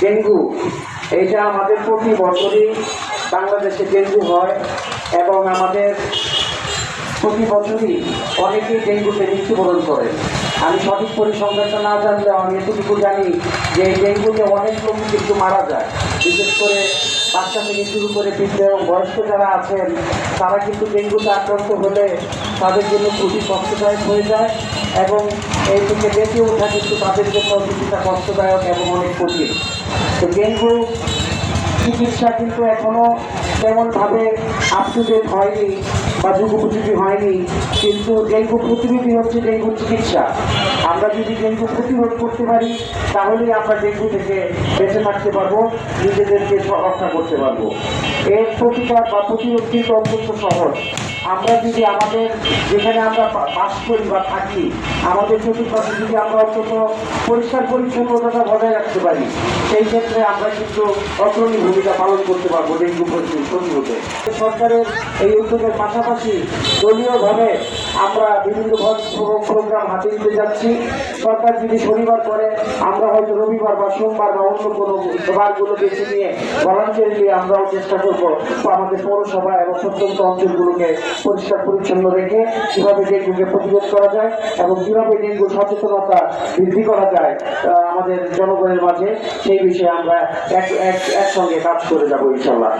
Dengue, এইটা আমাদের প্রতি বছরই বাংলাদেশে ডেঙ্গু হয় এবং আমাদের প্রতি বছরই অনেকেই ডেঙ্গুতে মৃত্যুবরণ করে। আমি সঠিক পরিসংখ্যানটা না জানলেও আমি এতটুকু জানি যে এই ডেঙ্গুতে অনেক লোক কিন্তু মারা যায়, বিশেষ করে বাচ্চা থেকে শুরু করে বৃদ্ধ এবং বয়স্ক যারা আছেন তারা কিন্তু ডেঙ্গুতে আক্রান্ত হলে তাদের জন্য খুবই কষ্টদায়ক হয়ে যায় এবং এই থেকে বেঁচে ওঠা কিন্তু তাদের জন্য কিছুটা কষ্টদায়ক এবং অনেক কঠিন। তো ডেঙ্গু চিকিৎসা কিন্তু এখনও তেমনভাবে আপ টু ডেট হয়নি বা যুগোপযোগী হয়নি, কিন্তু ডেঙ্গু প্রতিরোধী হচ্ছে ডেঙ্গু চিকিৎসা। আমরা যদি ডেঙ্গু প্রতিরোধ করতে পারি তাহলেই আমরা ডেঙ্গু থেকে বেঁচে থাকতে পারবো, নিজেদেরকে রক্ষা করতে পারবো। এর প্রতিকার বা প্রতিরোধ কিন্তু অত্যন্ত সহজ। আমরা যদি আমাদের যেখানে আমরা বাস করি বা থাকি আমাদের চতুর্পাশে যদি আমরা অন্তত পরিষ্কার পরিচ্ছন্নতাটা বজায় রাখতে পারি, সেই ক্ষেত্রে আমরা কিন্তু অগ্রণী ভূমিকা পালন করতে পারবো ডেঙ্গু প্রতিরোধে। সরকারের এই উদ্যোগের পাশাপাশি দলীয়ভাবে আমরা বিভিন্ন প্রোগ্রাম হাতে নিতে যাচ্ছি। সরকার যদি শনিবার করে আমরা হয়তো রবিবার বা সোমবার বা অন্য কোনো বারগুলো বেছে নিয়ে ভলান্টিয়ারলি আমরাও চেষ্টা করবো আমাদের পৌরসভা এবং প্রত্যন্ত অঞ্চলগুলোকে পরিষ্কার পরিচ্ছন্ন রেখে কীভাবে ডেঙ্গুকে প্রতিরোধ করা যায় এবং কীভাবে ডেঙ্গু সচেতনতা বৃদ্ধি করা যায় আমাদের জনগণের মাঝে, সেই বিষয়ে আমরা একসঙ্গে কাজ করে যাবো ইনশাল্লাহ।